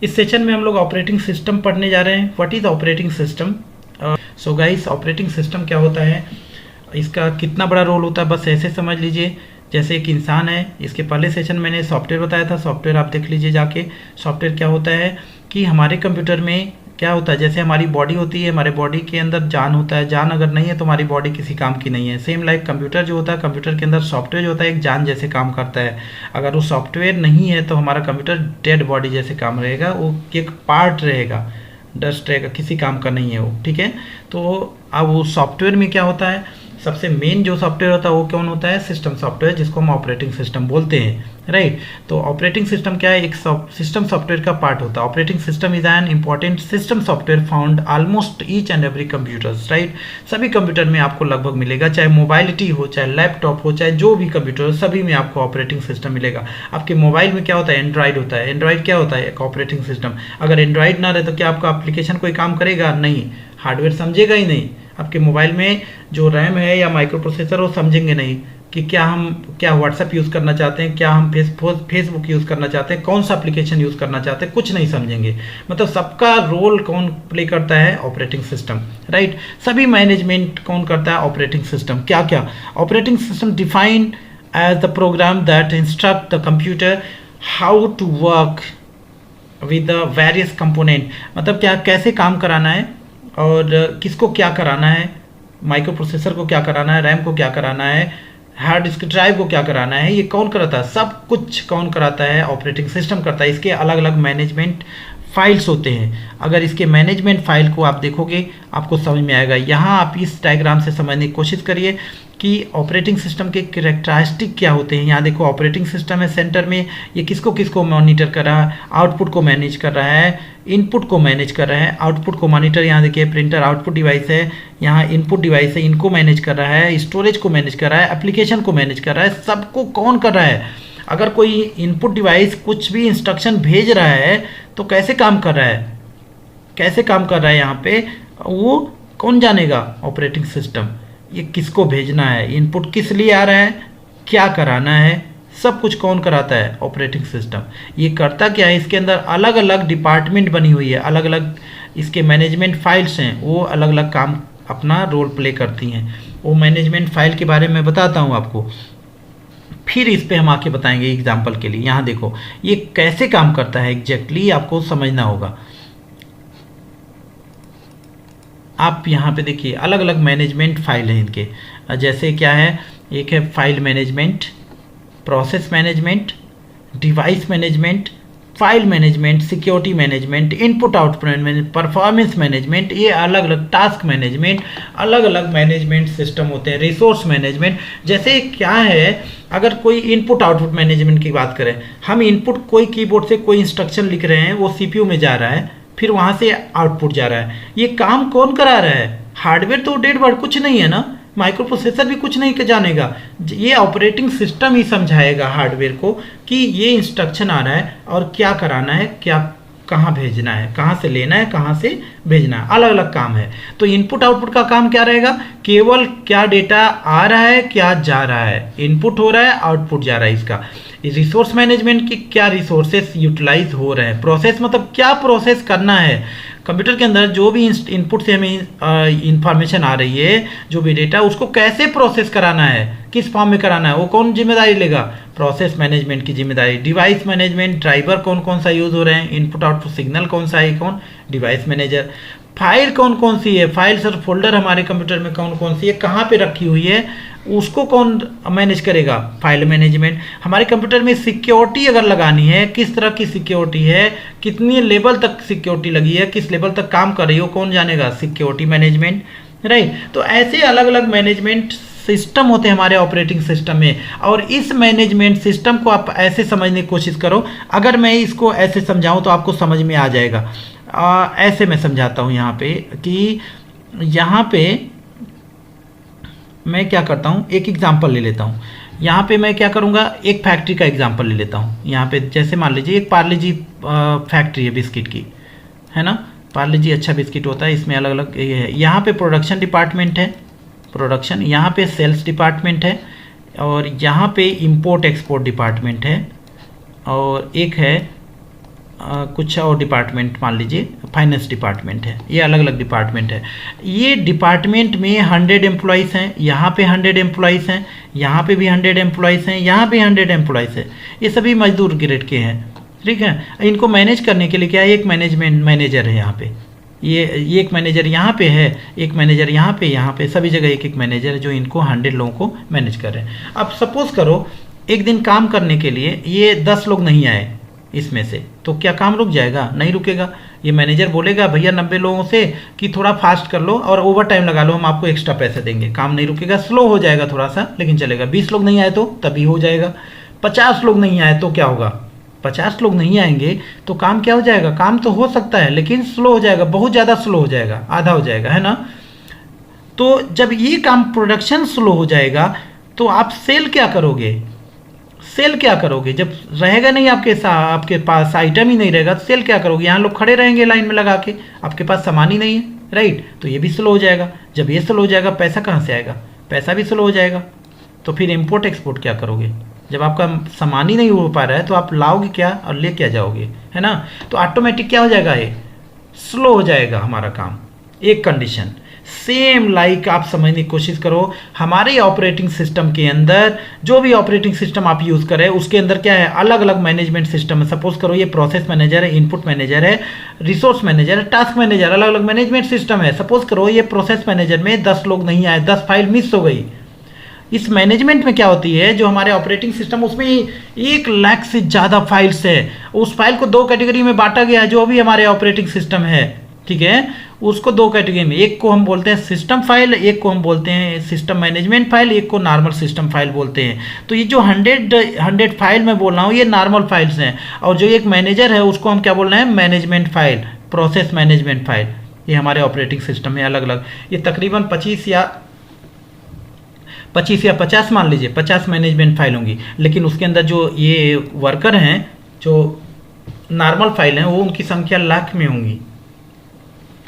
इस सेशन में हम लोग ऑपरेटिंग सिस्टम पढ़ने जा रहे हैं। What is operating system? So guys, operating system क्या होता है, इसका कितना बड़ा रोल होता है, बस ऐसे समझ लीजिए जैसे एक इंसान है। इसके पहले सेशन मैंने सॉफ्टवेयर बताया था, सॉफ्टवेयर आप देख लीजिए जाके। सॉफ्टवेयर क्या होता है कि हमारे कंप्यूटर में क्या होता है, जैसे हमारी बॉडी होती है, हमारे बॉडी के अंदर जान होता है, जान अगर नहीं है तो हमारी बॉडी किसी काम की नहीं है। सेम लाइक कंप्यूटर जो होता है, कंप्यूटर के अंदर सॉफ्टवेयर जो होता है एक जान जैसे काम करता है। अगर वो सॉफ्टवेयर नहीं है तो हमारा कंप्यूटर डेड बॉडी जैसे काम रहेगा, वो एक पार्ट रहेगा, डस्ट रहेगा, किसी काम का नहीं है वो, ठीक है। तो अब वो सॉफ्टवेयर में क्या होता है, सबसे मेन जो सॉफ्टवेयर होता है वो कौन होता है, सिस्टम सॉफ्टवेयर, जिसको हम ऑपरेटिंग सिस्टम बोलते हैं, राइट। तो ऑपरेटिंग सिस्टम क्या है, एक सिस्टम सॉफ्टवेयर का पार्ट होता है। Operating system is an important system software found almost each and every computers, right. सभी कंप्यूटर में आपको लगभग मिलेगा, चाहे मोबाइलिटी हो, चाहे लैपटॉप हो, चाहे जो भी कंप्यूटर हो, सभी में आपको ऑपरेटिंग सिस्टम मिलेगा। आपके मोबाइल में क्या होता है, एंड्रॉइड होता है। एंड्रॉइड क्या होता है, एक ऑपरेटिंग सिस्टम। अगर एंड्रॉइड ना रहे तो क्या आपका एप्लीकेशन कोई काम करेगा? नहीं, हार्डवेयर समझेगा ही नहीं। आपके मोबाइल में जो रैम है या माइक्रो प्रोसेसर वो समझेंगे नहीं कि क्या व्हाट्सएप यूज़ करना चाहते हैं, क्या हम फेसबुक यूज़ करना चाहते हैं, कौन सा एप्लीकेशन यूज़ करना चाहते हैं, कुछ नहीं समझेंगे। मतलब सबका रोल कौन प्ले करता है, ऑपरेटिंग सिस्टम, राइट। सभी मैनेजमेंट कौन करता है, ऑपरेटिंग सिस्टम। क्या क्या operating system defined as the program that instruct the computer how to work with the various component. मतलब क्या, कैसे काम कराना है और किसको क्या कराना है, माइक्रो प्रोसेसर को क्या कराना है, रैम को क्या कराना है, हार्ड डिस्क ड्राइव को क्या कराना है, ये कौन कराता है, सब कुछ कौन कराता है, ऑपरेटिंग सिस्टम करता है। इसके अलग अलग मैनेजमेंट फाइल्स होते हैं। अगर इसके मैनेजमेंट फाइल को आप देखोगे आपको समझ में आएगा। यहाँ आप इस डायग्राम से समझने की कोशिश करिए कि ऑपरेटिंग सिस्टम के कैरेक्टरिस्टिक क्या होते हैं। यहाँ देखो ऑपरेटिंग सिस्टम है सेंटर में, ये किसको किसको मॉनिटर कर रहा है, आउटपुट को मैनेज कर रहा है, इनपुट को मैनेज कर रहा है, आउटपुट को मॉनिटर, यहाँ देखिए प्रिंटर आउटपुट डिवाइस है, यहाँ इनपुट डिवाइस है, इनको मैनेज कर रहा है, स्टोरेज को मैनेज कर रहा है, एप्लीकेशन को मैनेज कर रहा है, सबको कौन कर रहा है। अगर कोई इनपुट डिवाइस कुछ भी इंस्ट्रक्शन भेज रहा है तो कैसे काम कर रहा है, कैसे काम कर रहा है, यहाँ पे वो कौन जानेगा, ऑपरेटिंग सिस्टम। ये किसको भेजना है, इनपुट किस लिए आ रहा है, क्या कराना है, सब कुछ कौन कराता है, ऑपरेटिंग सिस्टम। ये करता क्या है, इसके अंदर अलग अलग डिपार्टमेंट बनी हुई है, अलग अलग इसके मैनेजमेंट फाइल्स हैं, वो अलग अलग काम अपना रोल प्ले करती हैं। वो मैनेजमेंट फाइल के बारे में बताता हूँ आपको, फिर इस पे हम आके बताएंगे एग्जाम्पल के लिए। यहाँ देखो ये कैसे काम करता है एग्जैक्टली आपको समझना होगा। आप यहाँ पे देखिए अलग अलग मैनेजमेंट फाइल हैं इनके, जैसे क्या है, एक है file management, process management, device management, file management, security management, input output management, performance management, ये अलग अलग टास्क मैनेजमेंट, अलग अलग मैनेजमेंट सिस्टम होते हैं। रिसोर्स मैनेजमेंट, जैसे क्या है, अगर कोई इनपुट आउटपुट मैनेजमेंट की बात करें, हम इनपुट कोई कीबोर्ड से कोई इंस्ट्रक्शन लिख रहे हैं, वो सीपीयू में जा रहा है, फिर वहाँ से आउटपुट जा रहा है, ये काम कौन करा रहा है, हार्डवेयर तो डेड वर्ड कुछ नहीं है ना, माइक्रो प्रोसेसर भी कुछ नहीं जानेगा, ये ऑपरेटिंग सिस्टम ही समझाएगा हार्डवेयर को कि ये इंस्ट्रक्शन आ रहा है और क्या कराना है, क्या कहाँ भेजना है, कहाँ से लेना है, कहाँ से भेजना है, अलग अलग काम है। तो इनपुट आउटपुट का काम क्या रहेगा, केवल क्या डेटा आ रहा है, क्या जा रहा है, इनपुट हो रहा है, आउटपुट जा रहा है इसका। रिसोर्स मैनेजमेंट की क्या रिसोर्सेस यूटिलाइज हो रहे हैं, प्रोसेस मतलब क्या प्रोसेस करना है कंप्यूटर के अंदर, जो भी इनपुट से हमें इंफॉर्मेशन आ रही है, जो भी डेटा, उसको कैसे प्रोसेस कराना है, किस फॉर्म में कराना है, वो कौन जिम्मेदारी लेगा, प्रोसेस मैनेजमेंट की जिम्मेदारी। डिवाइस मैनेजमेंट, ड्राइवर कौन कौन सा यूज हो रहे हैं, इनपुट आउटपुट सिग्नल कौन सा है, कौन, डिवाइस मैनेजर। फाइल कौन कौन सी है, फाइल्स और फोल्डर हमारे कंप्यूटर में कौन कौन सी है, कहाँ पे रखी हुई है, उसको कौन मैनेज करेगा, फाइल मैनेजमेंट। हमारे कंप्यूटर में सिक्योरिटी अगर लगानी है, किस तरह की सिक्योरिटी है, कितनी लेवल तक सिक्योरिटी लगी है, किस लेवल तक काम कर रही हो, कौन जानेगा, सिक्योरिटी मैनेजमेंट, राइट। तो ऐसे अलग अलग मैनेजमेंट सिस्टम होते हैं हमारे ऑपरेटिंग सिस्टम में। और इस मैनेजमेंट सिस्टम को आप ऐसे समझने की कोशिश करो, अगर मैं इसको ऐसे समझाऊं तो आपको समझ में आ जाएगा। ऐसे मैं समझाता हूं यहाँ पे कि यहाँ पे मैं क्या करता हूँ, एक एग्जांपल ले लेता हूँ। यहाँ पे मैं क्या करूँगा, एक फैक्ट्री का एग्जांपल ले लेता हूँ। यहाँ पे जैसे मान लीजिए एक पार्ले जी फैक्ट्री है बिस्किट की, है ना, पार्ले जी अच्छा बिस्किट होता है, इसमें अलग अलग ये है। यहाँ पे प्रोडक्शन डिपार्टमेंट है, प्रोडक्शन, यहाँ पे सेल्स डिपार्टमेंट है, और यहाँ पे इंपोर्ट एक्सपोर्ट डिपार्टमेंट है, और एक है कुछ और डिपार्टमेंट मान लीजिए फाइनेंस डिपार्टमेंट है, ये अलग अलग डिपार्टमेंट है। ये डिपार्टमेंट में 100 एम्प्लॉइज़ हैं, यहाँ पे 100 एम्प्लॉइज़ हैं, यहाँ पे भी 100 एम्प्लॉइज़ हैं, यहाँ पे 100 एम्प्लॉइज़ है। ये सभी मजदूर ग्रेड के हैं, ठीक है। इनको मैनेज करने के लिए क्या है, एक मैनेजर है यहाँ पे, ये एक मैनेजर यहाँ पे है, एक मैनेजर यहाँ पे सभी जगह एक एक मैनेजर है जो इनको 100 लोगों को मैनेज कर रहे हैं। अब सपोज करो एक दिन काम करने के लिए ये 10 लोग नहीं आए इसमें से, तो क्या काम रुक जाएगा? नहीं रुकेगा। ये मैनेजर बोलेगा भैया 90 लोगों से कि थोड़ा फास्ट कर लो और ओवर टाइम लगा लो, हम आपको एक्स्ट्रा पैसे देंगे। काम नहीं रुकेगा, स्लो हो जाएगा थोड़ा सा लेकिन चलेगा। 20 लोग नहीं आए तो तभी हो जाएगा। 50 लोग नहीं आए तो क्या होगा? 50 लोग नहीं आएंगे तो काम क्या हो जाएगा? काम तो हो सकता है लेकिन स्लो हो जाएगा, बहुत ज़्यादा स्लो हो जाएगा, आधा हो जाएगा, है ना। तो जब ये काम प्रोडक्शन स्लो हो जाएगा तो आप सेल क्या करोगे? सेल क्या करोगे? जब रहेगा नहीं आपके पास आइटम ही नहीं रहेगा तो सेल क्या करोगे? यहाँ लोग खड़े रहेंगे लाइन में लगा के, आपके पास सामान ही नहीं है, राइट। तो ये भी स्लो हो जाएगा। जब ये स्लो हो जाएगा पैसा कहाँ से आएगा? पैसा भी स्लो हो जाएगा। तो फिर इम्पोर्ट एक्सपोर्ट क्या करोगे? जब आपका सामान ही नहीं हो पा रहा है तो आप लाओगे क्या और ले क्या जाओगे, है ना। तो ऑटोमेटिक क्या हो जाएगा? ये स्लो हो जाएगा हमारा काम। एक कंडीशन सेम लाइक आप समझने की कोशिश करो, हमारे ऑपरेटिंग सिस्टम के अंदर जो भी ऑपरेटिंग सिस्टम आप यूज़ करें उसके अंदर क्या है, अलग अलग मैनेजमेंट सिस्टम है। सपोज करो ये प्रोसेस मैनेजर है, इनपुट मैनेजर है, रिसोर्स मैनेजर है, टास्क मैनेजर, अलग अलग मैनेजमेंट सिस्टम है। सपोज करो ये प्रोसेस मैनेजर में 10 लोग नहीं आए, 10 फाइल मिस हो गई। इस मैनेजमेंट में क्या होती है, जो हमारे ऑपरेटिंग सिस्टम उसमें 1 लाख से ज़्यादा फाइल्स है। उस फाइल को 2 कैटेगरी में बांटा गया है, जो भी हमारे ऑपरेटिंग सिस्टम है, ठीक है, उसको 2 कैटेगरी में, एक को हम बोलते हैं सिस्टम फाइल, एक को हम बोलते हैं सिस्टम मैनेजमेंट फाइल, एक को नॉर्मल सिस्टम फाइल बोलते हैं। तो ये जो 100 फाइल मैं बोल रहा हूँ ये नॉर्मल फाइल्स हैं, और जो एक मैनेजर है उसको हम क्या बोल रहे हैं, management file, process management file. ये हमारे ऑपरेटिंग सिस्टम में अलग अलग, ये तकरीबन 25 या 50 मान लीजिए 50 मैनेजमेंट फाइल होंगी। लेकिन उसके अंदर जो ये वर्कर हैं, जो नॉर्मल फाइल हैं, वो उनकी संख्या लाख में होंगी।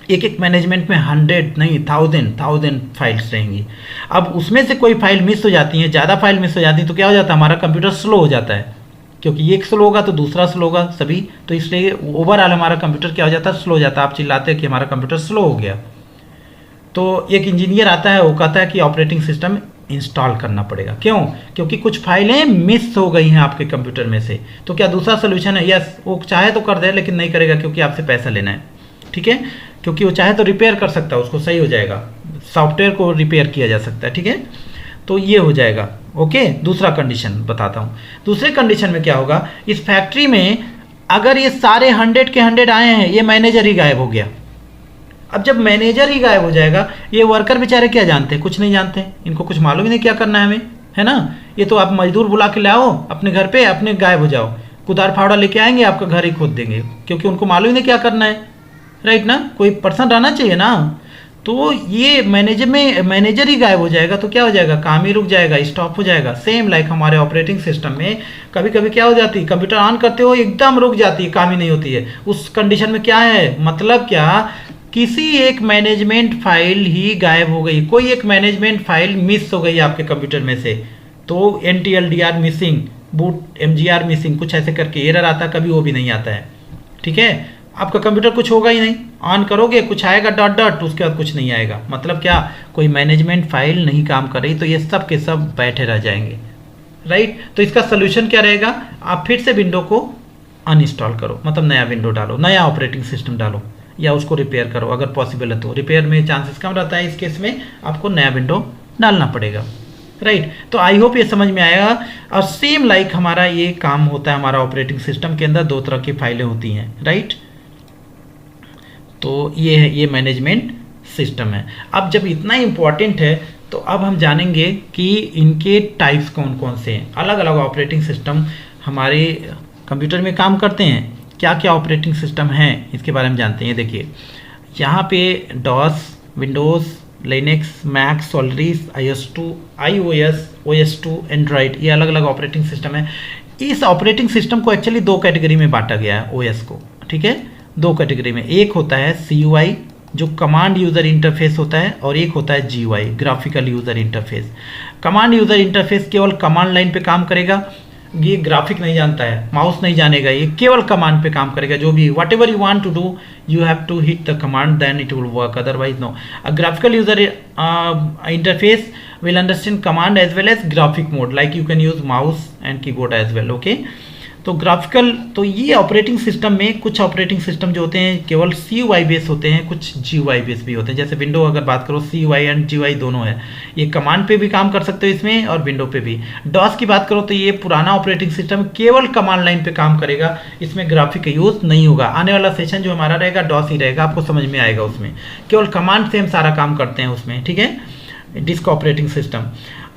एक एक मैनेजमेंट में 100 नहीं 1000 फाइल्स रहेंगी। अब उसमें से कोई फाइल मिस हो जाती है, ज़्यादा फाइल मिस हो जाती है तो क्या हो जाता है, हमारा कंप्यूटर स्लो हो जाता है, क्योंकि एक स्लो होगा तो दूसरा स्लो होगा सभी। तो इसलिए ओवरऑल हमारा कंप्यूटर क्या हो जाता है, स्लो हो जाता है। आप चिल्लाते हैं कि हमारा कंप्यूटर स्लो हो गया, तो एक इंजीनियर आता है, वो कहता है कि ऑपरेटिंग सिस्टम इंस्टॉल करना पड़ेगा। क्यों? क्योंकि कुछ फाइलें मिस हो गई हैं आपके कंप्यूटर में से। तो क्या दूसरा सोल्यूशन है? यस, वो चाहे तो कर दे लेकिन नहीं करेगा क्योंकि आपसे पैसा लेना है, ठीक है। क्योंकि वो चाहे तो रिपेयर कर सकता है, उसको सही हो जाएगा, सॉफ्टवेयर को रिपेयर किया जा सकता है, ठीक है। तो ये हो जाएगा, ओके। दूसरा कंडीशन बताता हूँ। दूसरे कंडीशन में क्या होगा, इस फैक्ट्री में अगर ये सारे 100 के 100 आए हैं, ये मैनेजर ही गायब हो गया। अब जब मैनेजर ही गायब हो जाएगा, ये वर्कर बेचारे क्या जानते हैं? कुछ नहीं जानते, इनको कुछ मालूम ही नहीं क्या करना है हमें, है ना। ये तो आप मजदूर बुला के लाओ अपने घर पे, अपने गायब हो जाओ, कुदार फावड़ा लेके आएंगे, आपका घर ही खोद देंगे, क्योंकि उनको मालूम ही नहीं क्या करना है, राइट ना। कोई पर्सन रहना चाहिए ना। तो ये मैनेजर ही गायब हो जाएगा तो क्या हो जाएगा, काम ही रुक जाएगा, स्टॉप हो जाएगा। सेम लाइक हमारे ऑपरेटिंग सिस्टम में कभी कभी क्या हो जाती है, कंप्यूटर ऑन करते हो एकदम रुक जाती है, काम ही नहीं होती है। उस कंडीशन में क्या है, मतलब क्या, किसी एक मैनेजमेंट फाइल ही गायब हो गई, कोई एक मैनेजमेंट फाइल मिस हो गई आपके कंप्यूटर में से, तो NTLDR missing, boot MGR missing, कुछ ऐसे करके एरर आता, कभी वो भी नहीं आता है, ठीक है। आपका कंप्यूटर कुछ होगा ही नहीं, ऑन करोगे कुछ आएगा डॉट डॉट, उसके बाद कुछ नहीं आएगा। मतलब क्या, कोई मैनेजमेंट फाइल नहीं काम कर रही, तो ये सब के सब बैठे रह जाएंगे, राइट। तो इसका सोल्यूशन क्या रहेगा, आप फिर से विंडो को अनइंस्टॉल करो, मतलब नया विंडो डालो, नया ऑपरेटिंग सिस्टम डालो, या उसको रिपेयर करो अगर पॉसिबल है तो। रिपेयर में चांसेस कम रहता है, इस केस में आपको नया विंडो डालना पड़ेगा, राइट। तो आई होप ये समझ में आएगा। और सेम लाइक हमारा ये काम होता है, हमारा ऑपरेटिंग सिस्टम के अंदर 2 तरह की फाइलें होती हैं, राइट। तो ये है, ये मैनेजमेंट सिस्टम है। अब जब इतना इम्पॉर्टेंट है तो अब हम जानेंगे कि इनके टाइप्स कौन कौन से हैं। अलग अलग ऑपरेटिंग सिस्टम हमारे कंप्यूटर में काम करते हैं, क्या क्या ऑपरेटिंग सिस्टम हैं इसके बारे में जानते हैं। देखिए यहाँ पे DOS, Windows, Linux, Mac, Solaris, iOS, OS2, Android, ये अलग अलग ऑपरेटिंग सिस्टम है। इस ऑपरेटिंग सिस्टम को एक्चुअली 2 कैटेगरी में बांटा गया है, OS को, ठीक है, 2 कैटेगरी में। एक होता है CUI जो कमांड यूज़र इंटरफेस होता है, और एक होता है GUI graphical user interface. Command user interface केवल कमांड लाइन पे काम करेगा, ये ग्राफिक नहीं जानता है, माउस नहीं जानेगा, ये केवल कमांड पे काम करेगा। जो भी whatever you want to do you have to hit the command then it will work, otherwise no. A graphical user interface will understand command as well as graphic mode, like you can use mouse and keyboard as well, okay। तो graphical, तो ये operating system में कुछ operating system जो होते हैं केवल CUI base होते हैं, कुछ GUI बेस भी होते हैं। जैसे विंडो अगर बात करो CUI एंड GUI दोनों है, ये कमांड पे भी काम कर सकते हो इसमें और विंडो पे भी। डॉस की बात करो तो ये पुराना ऑपरेटिंग सिस्टम केवल कमांड लाइन पे काम करेगा, इसमें ग्राफिक का यूज नहीं होगा। आने वाला सेशन जो हमारा रहेगा डॉस ही रहेगा, आपको समझ में आएगा, उसमें केवल कमांड से हम सारा काम करते हैं उसमें, ठीक है, डिस्क ऑपरेटिंग सिस्टम।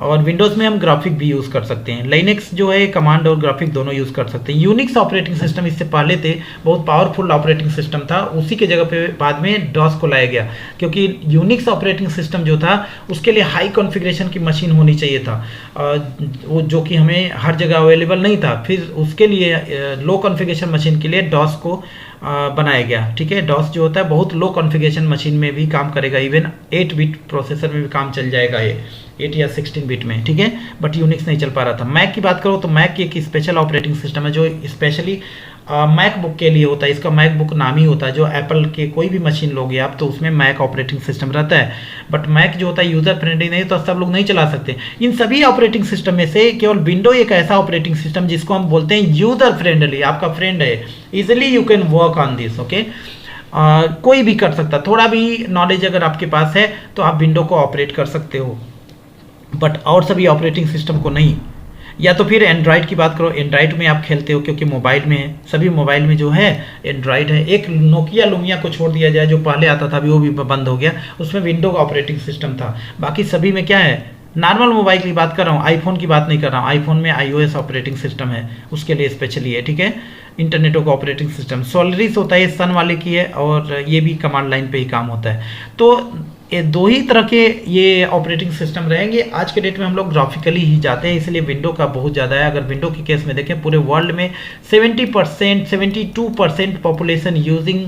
और विंडोज़ में हम ग्राफिक भी यूज़ कर सकते हैं। लाइनेक्स जो है कमांड और ग्राफिक दोनों यूज़ कर सकते हैं। यूनिक्स ऑपरेटिंग सिस्टम इससे पहले थे, बहुत पावरफुल ऑपरेटिंग सिस्टम था, उसी के जगह पे बाद में डॉस को लाया गया, क्योंकि यूनिक्स ऑपरेटिंग सिस्टम जो था उसके लिए हाई कॉन्फ़िगरेशन की मशीन होनी चाहिए था, वो जो कि हमें हर जगह अवेलेबल नहीं था। फिर उसके लिए लो कॉन्फ़िगरेशन मशीन के लिए डॉस को बनाया गया, ठीक है। डॉस जो होता है बहुत लो कॉन्फ़िगरेशन मशीन में भी काम करेगा, इवन 8 बिट प्रोसेसर में भी काम चल जाएगा, ये 8 या 16 बिट में, ठीक है। बट यूनिक्स नहीं चल पा रहा था। मैक की बात करो तो मैक एक स्पेशल ऑपरेटिंग सिस्टम है जो स्पेशली मैकबुक के लिए होता है। इसका मैकबुक नाम ही होता है, जो एप्पल के कोई भी मशीन लोगे आप तो उसमें मैक ऑपरेटिंग सिस्टम रहता है। बट मैक जो होता है यूज़र फ्रेंडली नहीं, तो सब लोग नहीं चला सकते। इन सभी ऑपरेटिंग सिस्टम में से केवल विंडो एक ऐसा ऑपरेटिंग सिस्टम जिसको हम बोलते हैं यूज़र फ्रेंडली, आपका फ्रेंड है, easily you can work on this, okay. कोई भी कर सकता, थोड़ा भी नॉलेज अगर आपके पास है तो आप विंडो को ऑपरेट कर सकते हो, बट और सभी ऑपरेटिंग सिस्टम को नहीं। या तो फिर एंड्रॉयड की बात करो, एंड्रॉयड में आप खेलते हो क्योंकि मोबाइल में है, सभी मोबाइल में जो है एंड्रॉयड है। एक नोकिया लुमिया को छोड़ दिया जाए जो पहले आता था, अभी वो भी बंद हो गया, उसमें विंडो का ऑपरेटिंग सिस्टम था। बाकी सभी में क्या है, नॉर्मल मोबाइल की बात कर रहा हूँ, आईफोन की बात नहीं कर रहा हूँ। आईफोन में iOS ऑपरेटिंग सिस्टम है, उसके लिए स्पेशली है, ठीक है। इंटरनेटो का ऑपरेटिंग सिस्टम सोलरिस होता है, सन वाले की है, और ये भी कमांड लाइन पे ही काम होता है। तो ये दो ही तरह के ये ऑपरेटिंग सिस्टम रहेंगे। आज के डेट में हम लोग ग्राफिकली ही जाते हैं, इसलिए विंडो का बहुत ज़्यादा है। अगर विंडो के केस में देखें, पूरे वर्ल्ड में 70% 72% population using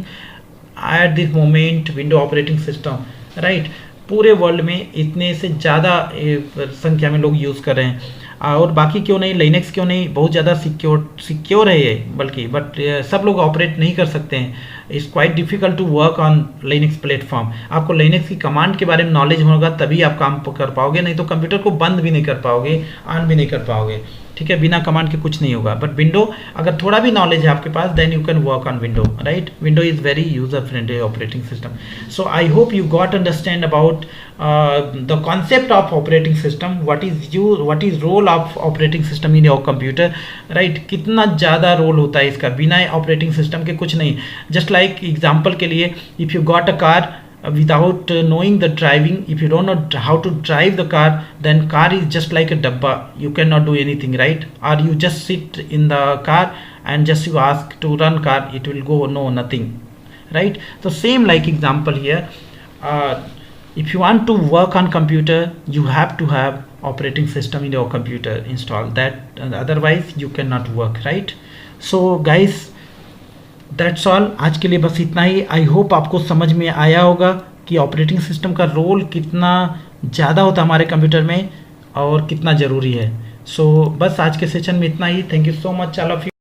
at this moment window operating system, right. पूरे वर्ल्ड में इतने से ज़्यादा संख्या में लोग यूज़ कर रहे हैं। और बाकी क्यों नहीं, लिनक्स क्यों नहीं, बहुत ज़्यादा सिक्योर है ये, बल्कि बट सब लोग ऑपरेट नहीं कर सकते हैं। It's quite difficult to work on Linux platform. आपको लिनक्स की कमांड के बारे में नॉलेज होगा तभी आप काम कर पाओगे, नहीं तो कंप्यूटर को बंद भी नहीं कर पाओगे, ऑन भी नहीं कर पाओगे, ठीक है। बिना कमांड के कुछ नहीं होगा। बट विंडो अगर थोड़ा भी नॉलेज है आपके पास, then you can work on window, right. Window is very user friendly operating system. So I hope you got understand about the concept of operating system, what is role of operating system in your computer, right. कितना ज़्यादा role होता है इसका, बिना operating system के कुछ नहीं। Just like example के लिए, if you got a car without knowing the driving, if you don't know how to drive the car, then car is just like a dabba, you cannot do anything, right? Or you just sit in the car and just you ask to run car, it will go, no, nothing, right? So same like example here, if you want to work on computer, you have to have operating system in your computer installed, that otherwise you cannot work, right? So guys, that's all, आज के लिए बस इतना ही। I hope आपको समझ में आया होगा कि ऑपरेटिंग सिस्टम का रोल कितना ज़्यादा होता है हमारे कंप्यूटर में और कितना ज़रूरी है। सो बस आज के सेशन में इतना ही। Thank you so much all of you.